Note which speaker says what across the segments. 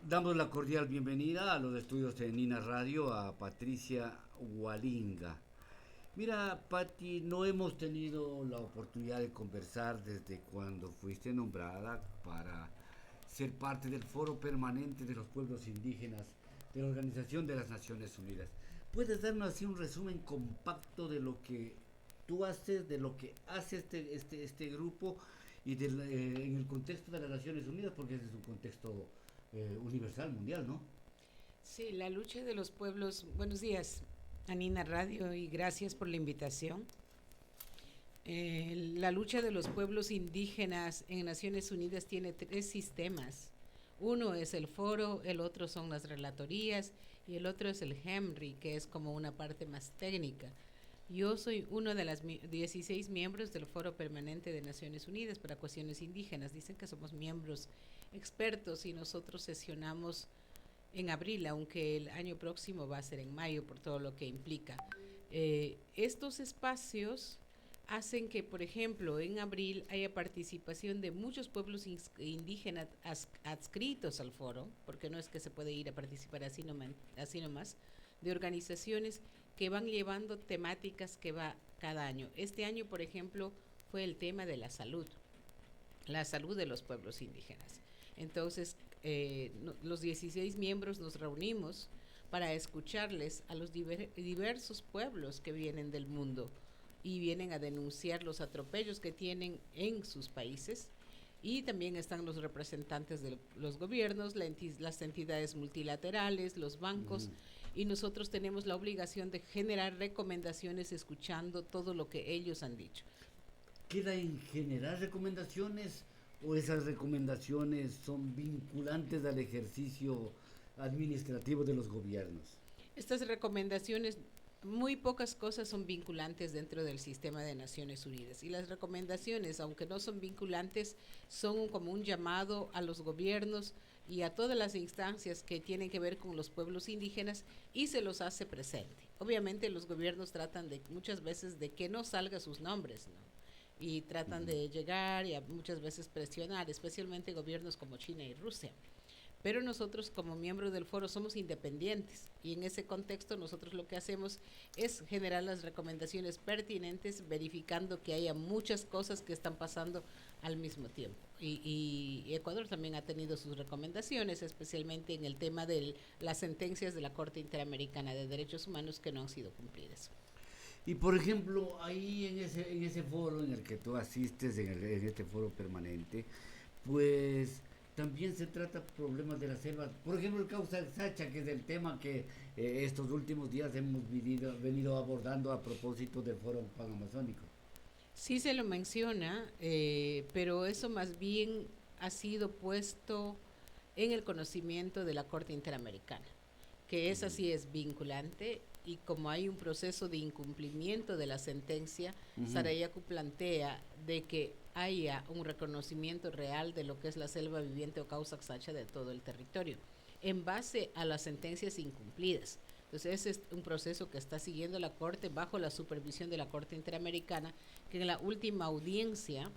Speaker 1: Damos la cordial bienvenida a los estudios de Nina Radio a Patricia Hualinga. Mira, Pati, no hemos tenido la oportunidad de conversar desde cuando fuiste nombrada para ser parte del Foro Permanente de los Pueblos Indígenas de la Organización de las Naciones Unidas. ¿Puedes darnos así un resumen compacto de lo que tú haces, de lo que hace este grupo y en el contexto de las Naciones Unidas? Porque ese es un contexto universal, mundial, ¿no?
Speaker 2: Sí, la lucha de los pueblos. Buenos días, Anina Radio, y gracias por la invitación. La lucha de los pueblos indígenas en Naciones Unidas tiene tres sistemas. Uno es el foro, el otro son las relatorías y el otro es el HEMRI, que es como una parte más técnica. Yo soy uno de las 16 miembros del Foro Permanente de Naciones Unidas para Cuestiones Indígenas. Dicen que somos miembros expertos y nosotros sesionamos en abril, aunque el año próximo va a ser en mayo por todo lo que implica. Estos espacios hacen que, por ejemplo, en abril haya participación de muchos pueblos indígenas adscritos al foro, porque no es que se puede ir a participar así nomás, de organizaciones que van llevando temáticas que va cada año. Este año, por ejemplo, fue el tema de la salud de los pueblos indígenas. Entonces, los 16 miembros nos reunimos para escucharles a los diversos pueblos que vienen del mundo y vienen a denunciar los atropellos que tienen en sus países. Y también están los representantes de los gobiernos, las entidades multilaterales, los bancos, y nosotros tenemos la obligación de generar recomendaciones escuchando todo lo que ellos han dicho.
Speaker 1: ¿Queda en generar recomendaciones o esas recomendaciones son vinculantes al ejercicio administrativo de los gobiernos?
Speaker 2: Estas recomendaciones, muy pocas cosas son vinculantes dentro del sistema de Naciones Unidas. Y las recomendaciones, aunque no son vinculantes, son como un llamado a los gobiernos y a todas las instancias que tienen que ver con los pueblos indígenas y se los hace presente. Obviamente los gobiernos tratan de muchas veces de que no salga sus nombres, ¿no? Y tratan de llegar y muchas veces presionar, especialmente gobiernos como China y Rusia. Pero nosotros como miembros del foro somos independientes y en ese contexto nosotros lo que hacemos es generar las recomendaciones pertinentes, verificando que haya muchas cosas que están pasando al mismo tiempo. Y Ecuador también ha tenido sus recomendaciones, especialmente en el tema de las sentencias de la Corte Interamericana de Derechos Humanos que no han sido cumplidas.
Speaker 1: Y por ejemplo, ahí en ese foro en el que tú asistes, en este foro permanente, pues también se trata problemas de la selva. Por ejemplo, el causa Sacha, que es el tema que estos últimos días hemos venido abordando a propósito del foro panamazónico.
Speaker 2: Sí se lo menciona, pero eso más bien ha sido puesto en el conocimiento de la Corte Interamericana, que esa sí es vinculante y como hay un proceso de incumplimiento de la sentencia,
Speaker 1: Ujú.
Speaker 2: Sarayaku plantea de que haya un reconocimiento real de lo que es la selva viviente o causa xacha de todo el territorio, en base a las sentencias incumplidas. Entonces ese es un proceso que está siguiendo la Corte bajo la supervisión de la Corte Interamericana, que en la última audiencia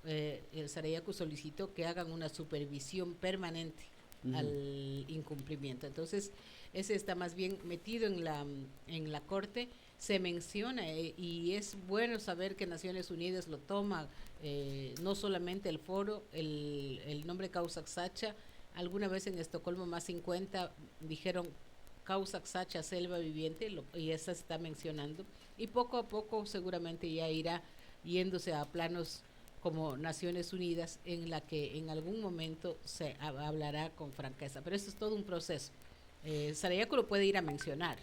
Speaker 2: el Sarayaku solicitó que hagan una supervisión permanente
Speaker 1: Ujú.
Speaker 2: al incumplimiento. Entonces, ese está más bien metido en la Corte, se menciona y es bueno saber que Naciones Unidas lo toma, no solamente el foro, el nombre causa Xacha, alguna vez en Estocolmo más 50 dijeron causa Xacha selva viviente y esa se está mencionando y poco a poco seguramente ya irá yéndose a planos como Naciones Unidas en la que en algún momento se hablará con franqueza. Pero esto es todo un proceso. Sarayaku lo puede ir a mencionar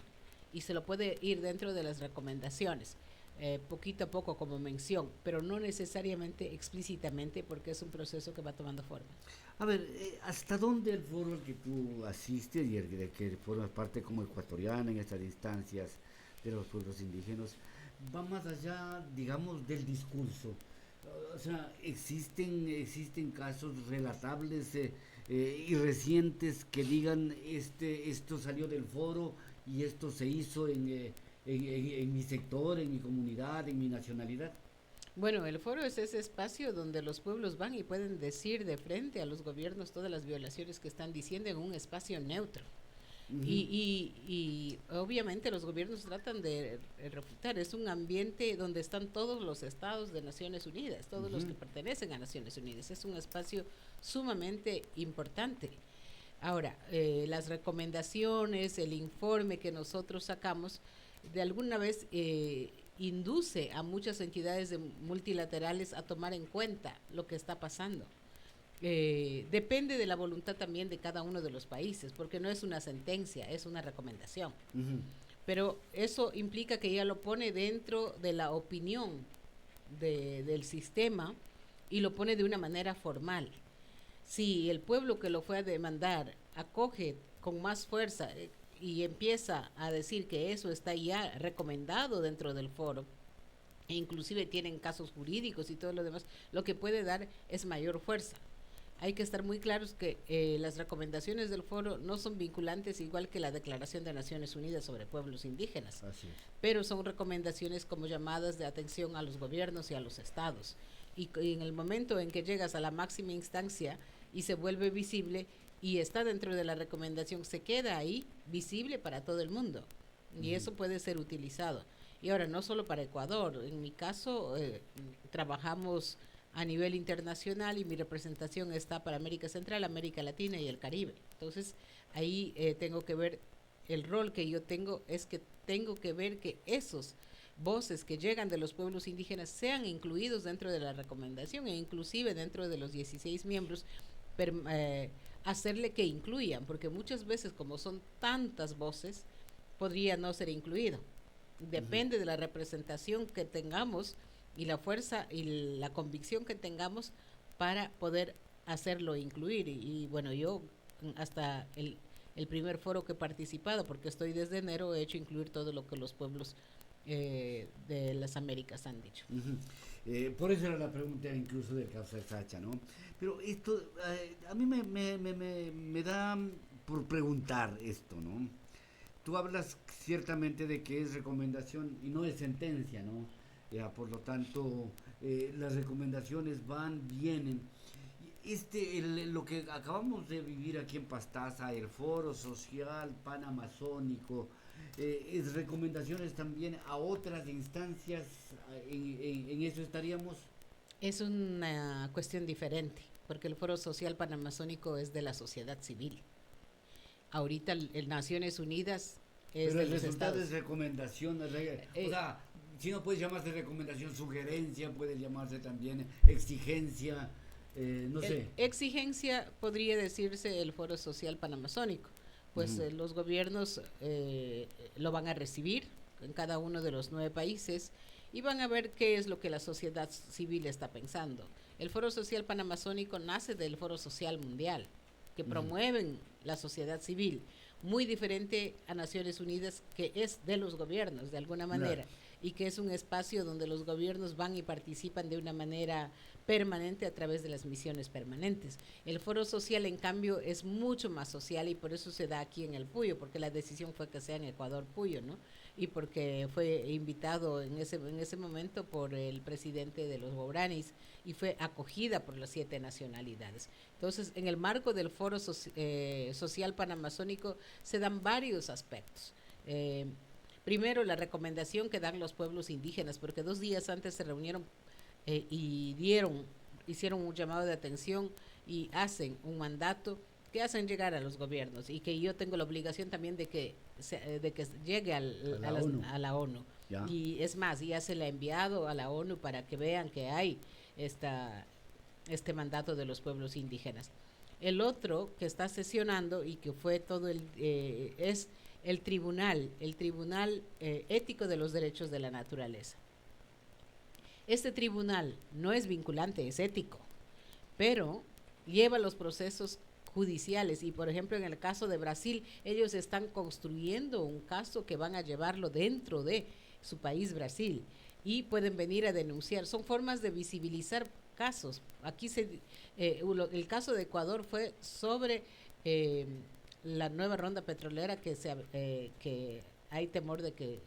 Speaker 2: y se lo puede ir dentro de las recomendaciones, poquito a poco como mención, pero no necesariamente explícitamente porque es un proceso que va tomando forma.
Speaker 1: A ver, ¿hasta dónde el foro al que tú asistes y el de que formas parte como ecuatoriana en estas instancias de los pueblos indígenas va más allá, digamos, del discurso? O sea, existen casos relatables y recientes que digan esto salió del foro y esto se hizo en mi sector, en mi comunidad, en mi nacionalidad.
Speaker 2: Bueno, el foro es ese espacio donde los pueblos van y pueden decir de frente a los gobiernos todas las violaciones que están diciendo en un espacio neutro.
Speaker 1: Ujú,
Speaker 2: Y obviamente los gobiernos tratan de refutar. Es un ambiente donde están todos los estados de Naciones Unidas, todos los que
Speaker 1: ujú,
Speaker 2: pertenecen a Naciones Unidas. Es un espacio sumamente importante. Ahora, las recomendaciones, el informe que nosotros sacamos, de alguna vez induce a muchas entidades multilaterales a tomar en cuenta lo que está pasando. Depende de la voluntad también de cada uno de los países, porque no es una sentencia, es una recomendación.
Speaker 1: ujú,
Speaker 2: Pero eso implica que ella lo pone dentro de la opinión del sistema y lo pone de una manera formal. Si el pueblo que lo fue a demandar acoge con más fuerza y empieza a decir que eso está ya recomendado dentro del foro, e inclusive tienen casos jurídicos y todo lo demás, lo que puede dar es mayor fuerza. Hay que estar muy claros que las recomendaciones del foro no son vinculantes igual que la Declaración de Naciones Unidas sobre Pueblos Indígenas,
Speaker 1: así es.
Speaker 2: pero son recomendaciones como llamadas de atención a los gobiernos y a los estados. Y en el momento en que llegas a la máxima instancia y se vuelve visible y está dentro de la recomendación, se queda ahí visible para todo el mundo. Y
Speaker 1: Ujú,
Speaker 2: eso puede ser utilizado. Y ahora, no solo para Ecuador, en mi caso trabajamos a nivel internacional y mi representación está para América Central, América Latina y el Caribe. Entonces, ahí tengo que ver, el rol que yo tengo es que tengo que ver que esos voces que llegan de los pueblos indígenas sean incluidos dentro de la recomendación e inclusive dentro de los 16 miembros, per, eh, hacerle que incluyan, porque muchas veces como son tantas voces, podría no ser incluido.
Speaker 1: ujú.
Speaker 2: Depende de la representación que tengamos y la fuerza y la convicción que tengamos para poder hacerlo incluir. Bueno, yo hasta el primer foro que he participado, porque estoy desde enero, he hecho incluir todo lo que los pueblos de las Américas han dicho.
Speaker 1: Ujú. Por eso era la pregunta incluso del causa Sacha, ¿no? Pero esto, a mí me da por preguntar esto, ¿no? Tú hablas ciertamente de que es recomendación y no es sentencia, ¿no? Por lo tanto, las recomendaciones van, vienen. Lo que acabamos de vivir aquí en Pastaza, el Foro Social Panamazónico, es recomendaciones también a otras instancias, en eso estaríamos.
Speaker 2: Es una cuestión diferente, porque el Foro Social Panamazónico es de la sociedad civil. Ahorita el Naciones Unidas es
Speaker 1: Pero
Speaker 2: de
Speaker 1: el
Speaker 2: los
Speaker 1: resultado es
Speaker 2: estados.
Speaker 1: recomendación, o
Speaker 2: Eh,
Speaker 1: sea, si no puede llamarse recomendación, sugerencia, puede llamarse también exigencia, no sé.
Speaker 2: Exigencia podría decirse el Foro Social Panamazónico, pues
Speaker 1: Ujú,
Speaker 2: los gobiernos lo van a recibir en cada uno de los 9 países y van a ver qué es lo que la sociedad civil está pensando. El Foro Social Panamazónico nace del Foro Social Mundial, que
Speaker 1: ujú,
Speaker 2: promueven la sociedad civil, muy diferente a Naciones Unidas, que es de los gobiernos, de alguna
Speaker 1: claro.
Speaker 2: manera, y que es un espacio donde los gobiernos van y participan de una manera permanente a través de las misiones permanentes. El foro social, en cambio, es mucho más social y por eso se da aquí en el Puyo, porque la decisión fue que sea en Ecuador Puyo, ¿no? Y porque fue invitado en ese momento por el presidente de los Guaranis y fue acogida por las 7 nacionalidades. Entonces, en el marco del Foro Social Panamazónico se dan varios aspectos. Primero, la recomendación que dan los pueblos indígenas, porque 2 días antes se reunieron y hicieron un llamado de atención y hacen un mandato que hacen llegar a los gobiernos y que yo tengo la obligación también de que llegue
Speaker 1: A la ONU,
Speaker 2: a la ONU.
Speaker 1: ¿ya?
Speaker 2: Y es más, ya se le ha enviado a la ONU para que vean que hay esta, este mandato de los pueblos indígenas. El otro que está sesionando y que fue todo es el Tribunal Ético de los Derechos de la Naturaleza. Este tribunal no es vinculante, es ético, pero lleva los procesos judiciales y por ejemplo en el caso de Brasil ellos están construyendo un caso que van a llevarlo dentro de su país Brasil y pueden venir a denunciar. Son formas de visibilizar casos. Aquí el caso de Ecuador fue sobre la nueva ronda petrolera que hay temor de que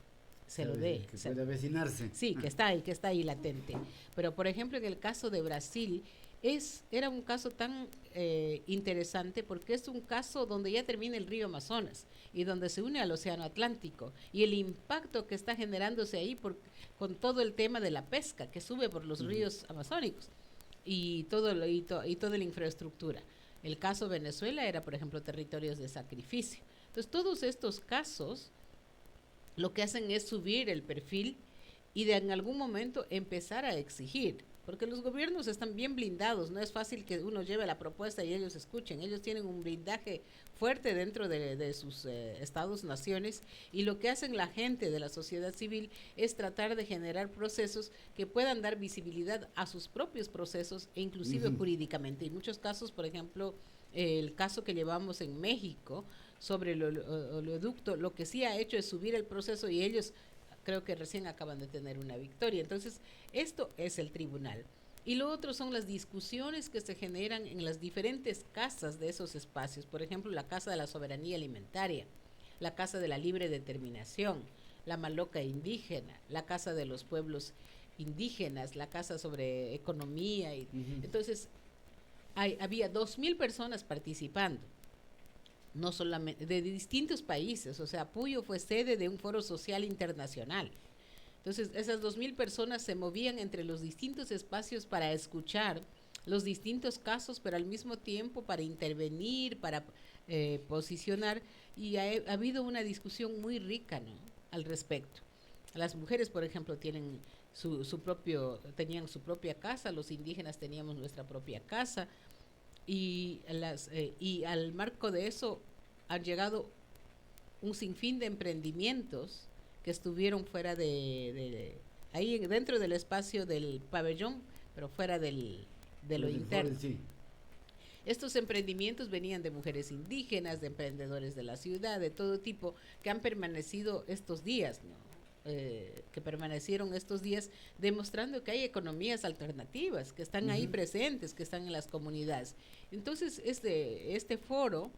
Speaker 2: se lo dé.
Speaker 1: Que puede avecinarse.
Speaker 2: Sí, que está ahí latente. Pero, por ejemplo, en el caso de Brasil, era un caso tan interesante porque es un caso donde ya termina el río Amazonas y donde se une al Océano Atlántico y el impacto que está generándose ahí con todo el tema de la pesca que sube por los ríos amazónicos y toda la infraestructura. El caso Venezuela era, por ejemplo, territorios de sacrificio. Entonces, todos estos casos lo que hacen es subir el perfil y en algún momento empezar a exigir, porque los gobiernos están bien blindados, no es fácil que uno lleve la propuesta y ellos escuchen, ellos tienen un blindaje fuerte dentro de sus estados, naciones, y lo que hacen la gente de la sociedad civil es tratar de generar procesos que puedan dar visibilidad a sus propios procesos e inclusive jurídicamente. En muchos casos, por ejemplo, el caso que llevamos en México sobre el oleoducto, lo que sí ha hecho es subir el proceso y ellos creo que recién acaban de tener una victoria. Entonces, esto es el tribunal. Y lo otro son las discusiones que se generan en las diferentes casas de esos espacios. Por ejemplo, la Casa de la Soberanía Alimentaria, la Casa de la Libre Determinación, la Maloca Indígena, la Casa de los Pueblos Indígenas, la Casa sobre Economía. Entonces, había 2,000 personas participando, no solamente de distintos países. O sea, Puyo fue sede de un foro social internacional. Entonces, esas 2,000 personas se movían entre los distintos espacios para escuchar los distintos casos, pero al mismo tiempo para intervenir, para posicionar, y ha habido una discusión muy rica, ¿no?, al respecto. Las mujeres, por ejemplo, tenían su propia casa, los indígenas teníamos nuestra propia casa, y al marco de eso han llegado un sinfín de emprendimientos que estuvieron fuera ahí dentro del espacio del pabellón, pero fuera de lo interno.
Speaker 1: Sí.
Speaker 2: Estos emprendimientos venían de mujeres indígenas, de emprendedores de la ciudad, de todo tipo, que han permanecido estos días, ¿no? Que permanecieron estos días demostrando que hay economías alternativas, que están ahí presentes, que están en las comunidades. Entonces, este foro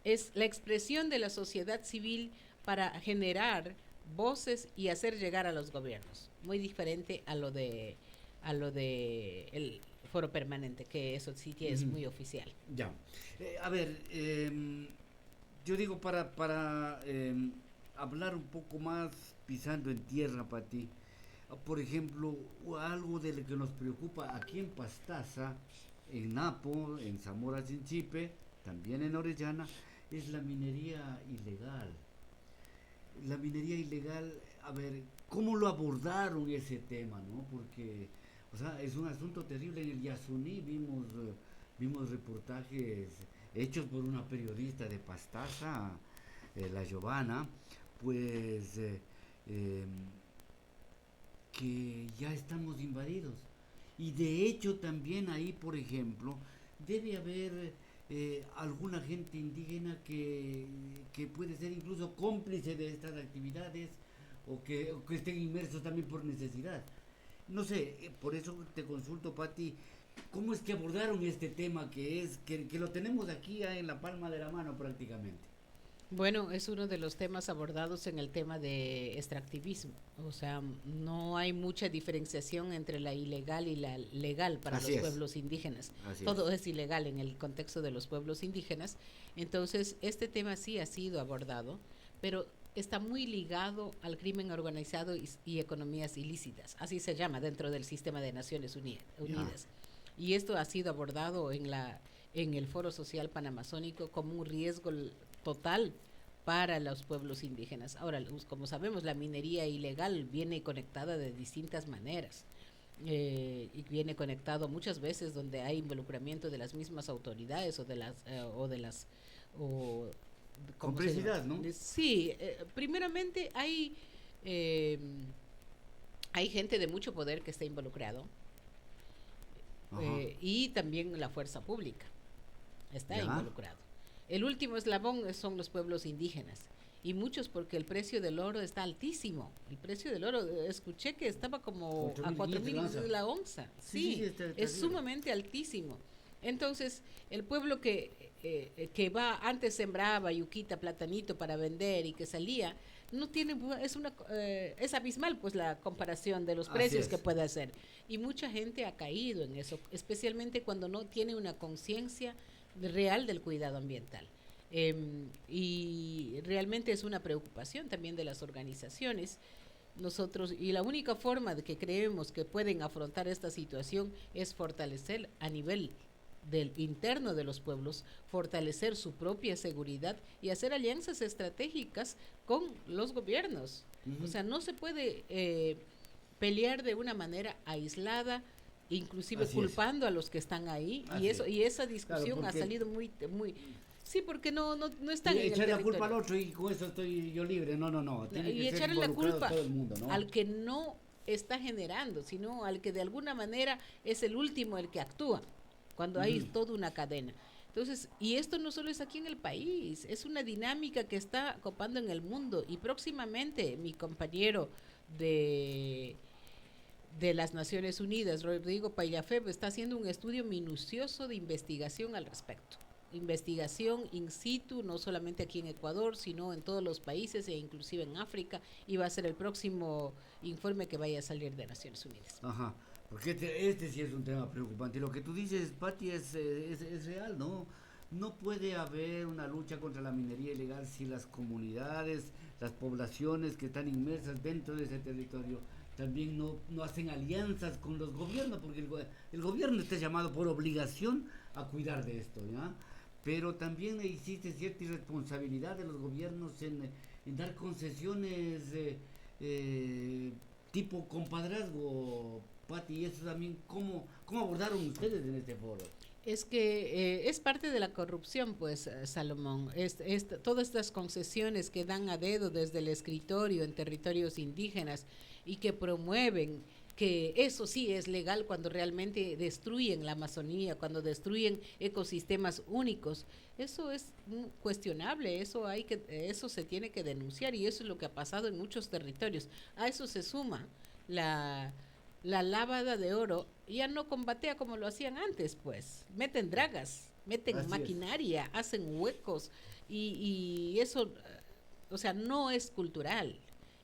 Speaker 2: es la expresión de la sociedad civil para generar voces y hacer llegar a los gobiernos, muy diferente a lo de el foro permanente, que eso sí que es muy oficial.
Speaker 1: Ya. A ver, yo digo para hablar un poco más pisando en tierra para ti, por ejemplo, algo de lo que nos preocupa aquí en Pastaza, en Napo, en Zamora Chinchipe, también en Orellana, es la minería ilegal. La minería ilegal, a ver, ¿cómo lo abordaron ese tema, no? Porque, o sea, es un asunto terrible. En el Yasuní vimos reportajes hechos por una periodista de Pastaza, la Giovanna, pues que ya estamos invadidos. Y de hecho también ahí, por ejemplo, debe haber alguna gente indígena que puede ser incluso cómplice de estas actividades o que estén inmersos también por necesidad. No sé, por eso te consulto, Pati, ¿cómo es que abordaron este tema que lo tenemos aquí en la palma de la mano prácticamente?
Speaker 2: Bueno, es uno de los temas abordados en el tema de extractivismo. O sea, no hay mucha diferenciación entre la ilegal y la legal para los pueblos indígenas. Todo es ilegal en el contexto de los pueblos indígenas. Entonces, este tema sí ha sido abordado, pero está muy ligado al crimen organizado y economías ilícitas. Así se llama dentro del sistema de Naciones Unidas. Y esto ha sido abordado en el Foro Social Panamazónico como un riesgo total para los pueblos indígenas. Ahora, como sabemos, la minería ilegal viene conectada de distintas maneras y viene conectado muchas veces donde hay involucramiento de las mismas autoridades
Speaker 1: complicidad, ¿no?
Speaker 2: Sí, primeramente hay gente de mucho poder que está involucrado y también la fuerza pública está involucrado. El último eslabón son los pueblos indígenas, y muchos porque el precio del oro está altísimo. El precio del oro, escuché que estaba como a 4,000 la onza. Sí, es sumamente altísimo. Entonces, el pueblo que antes sembraba yuquita, platanito para vender y que salía, no tiene, es abismal pues la comparación de los
Speaker 1: Así
Speaker 2: precios que
Speaker 1: es.
Speaker 2: puede hacer. Y mucha gente ha caído en eso, especialmente cuando no tiene una conciencia real del cuidado ambiental. Y realmente es una preocupación también de las organizaciones. Nosotros, y la única forma de que creemos que pueden afrontar esta situación es fortalecer a nivel del interno de los pueblos, fortalecer su propia seguridad y hacer alianzas estratégicas con los gobiernos. O
Speaker 1: Ujú.
Speaker 2: sea, no se puede pelear de una manera aislada, inclusive
Speaker 1: Así es.
Speaker 2: culpando a los que están ahí,
Speaker 1: Así es.
Speaker 2: y esa
Speaker 1: Claro,
Speaker 2: discusión ha
Speaker 1: porque
Speaker 2: salido muy, sí, porque no están
Speaker 1: y
Speaker 2: en el
Speaker 1: echar la culpa al
Speaker 2: territorio.
Speaker 1: otro y con eso estoy yo libre. No, no, no. Tiene que
Speaker 2: Y
Speaker 1: ser
Speaker 2: echarle la
Speaker 1: involucrado
Speaker 2: culpa
Speaker 1: todo el mundo, ¿no?
Speaker 2: al que no está generando, sino al que de alguna manera es el último el que actúa, cuando hay
Speaker 1: Ujú.
Speaker 2: toda una cadena. Entonces, y esto no solo es aquí en el país, es una dinámica que está copando en el mundo y próximamente mi compañero de, de las Naciones Unidas, Rodrigo Payafeb, está haciendo un estudio minucioso de investigación al respecto. Investigación in situ, no solamente aquí en Ecuador, sino en todos los países e inclusive en África, y va a ser el próximo informe que vaya a salir de Naciones Unidas.
Speaker 1: Ajá. Porque este sí es un tema preocupante. Lo que tú dices, Patti, es real, ¿no? No puede haber una lucha contra la minería ilegal si las comunidades, las poblaciones que están inmersas dentro de ese territorio también no hacen alianzas con los gobiernos, porque el gobierno está llamado por obligación a cuidar de esto, ¿ya? Pero también existe cierta irresponsabilidad de los gobiernos en dar concesiones eh, tipo compadrazgo, Pati, y eso también, ¿cómo abordaron ustedes en este foro?
Speaker 2: Es que es parte de la corrupción, pues, Salomón. Todas estas concesiones que dan a dedo desde el escritorio en territorios indígenas y que promueven que eso sí es legal cuando realmente destruyen la Amazonía, cuando destruyen ecosistemas únicos. Eso es cuestionable, eso se tiene que denunciar y eso es lo que ha pasado en muchos territorios. A eso se suma la la lavada de oro ya no combatea como lo hacían antes, pues. Meten dragas, meten
Speaker 1: Así es.
Speaker 2: maquinaria, hacen huecos y eso, o sea, no es cultural.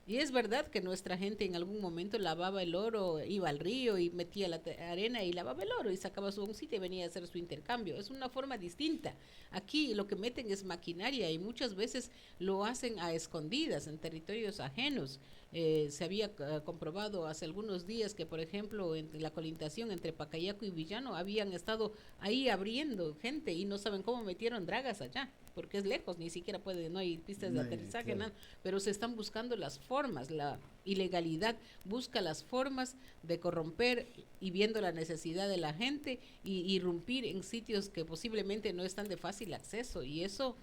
Speaker 2: Y es verdad que nuestra gente en algún momento lavaba el oro, iba al río y metía la arena y lavaba el oro y sacaba su oncita y venía a hacer su intercambio. Es una forma distinta. Aquí lo que meten es maquinaria y muchas veces lo hacen a escondidas en territorios ajenos. Se había comprobado hace algunos días que, por ejemplo, en la colindación entre Pacayaco y Villano habían estado ahí abriendo gente y no saben cómo metieron dragas allá, porque es lejos, ni siquiera no hay pistas de
Speaker 1: No,
Speaker 2: aterrizaje,
Speaker 1: claro.
Speaker 2: nada, pero se están buscando las formas, la ilegalidad busca las formas de corromper y viendo la necesidad de la gente y irrumpir en sitios que posiblemente no están de fácil acceso y eso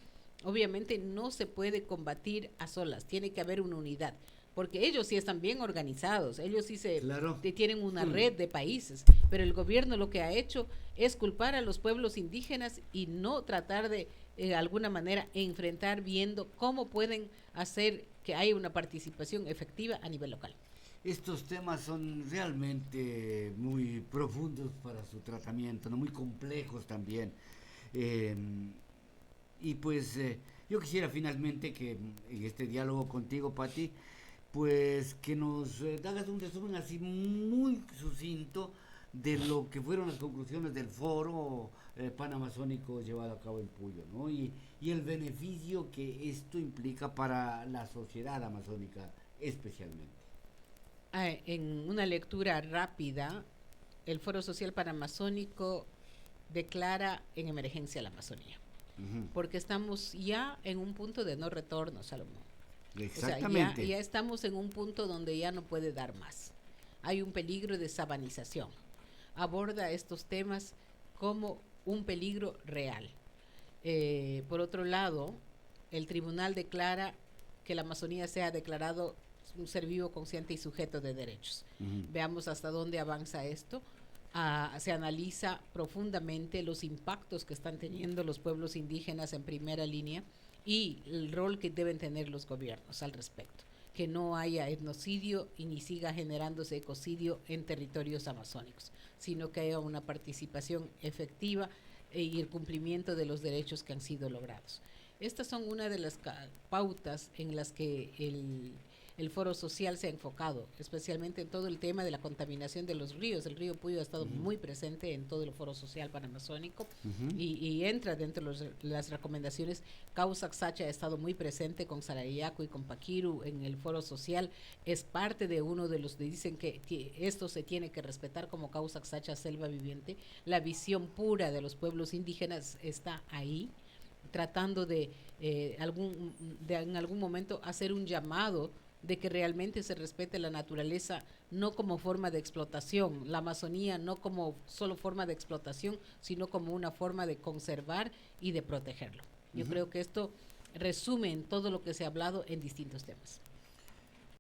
Speaker 2: obviamente no se puede combatir a solas, tiene que haber una unidad porque ellos sí están bien organizados, ellos sí
Speaker 1: Claro.
Speaker 2: tienen una red de países, pero el gobierno lo que ha hecho es culpar a los pueblos indígenas y no tratar de alguna manera enfrentar viendo cómo pueden hacer que haya una participación efectiva a nivel local.
Speaker 1: Estos temas son realmente muy profundos para su tratamiento, ¿no? Muy complejos también. Eh, y pues yo quisiera finalmente que en este diálogo contigo, Pati, pues que nos hagas un resumen así muy sucinto de lo que fueron las conclusiones del foro panamazónico llevado a cabo en Puyo, ¿no? Y el beneficio que esto implica para la sociedad amazónica especialmente.
Speaker 2: En una lectura rápida, el Foro Social Panamazónico declara en emergencia la Amazonía,
Speaker 1: Ujú.
Speaker 2: porque estamos ya en un punto de no retorno, Salomón. O sea,
Speaker 1: Exactamente.
Speaker 2: ya estamos en un punto donde ya no puede dar más. Hay un peligro de sabanización. Aborda estos temas como un peligro real. Por otro lado, el tribunal declara que la Amazonía sea declarado un ser vivo, consciente y sujeto de derechos.
Speaker 1: Ujú.
Speaker 2: Veamos hasta dónde avanza esto. Se analiza profundamente los impactos que están teniendo los pueblos indígenas en primera línea y el rol que deben tener los gobiernos al respecto. Que no haya etnocidio y ni siga generándose ecocidio en territorios amazónicos, sino que haya una participación efectiva y el cumplimiento de los derechos que han sido logrados. Estas son una de las pautas en las que el Foro Social se ha enfocado, especialmente en todo el tema de la contaminación de los ríos. El río Puyo ha estado muy presente en todo el Foro Social Panamazónico y entra dentro de las recomendaciones. Causac Sacha ha estado muy presente con Sarayaco y con Paquiru en el Foro Social. Es parte de uno de los que dicen que esto se tiene que respetar como Causac Sacha, selva viviente. La visión pura de los pueblos indígenas está ahí, tratando de en algún momento hacer un llamado de que realmente se respete la naturaleza, no como forma de explotación, la Amazonía no como solo forma de explotación, sino como una forma de conservar y de protegerlo. Yo creo que esto resume en todo lo que se ha hablado en distintos temas.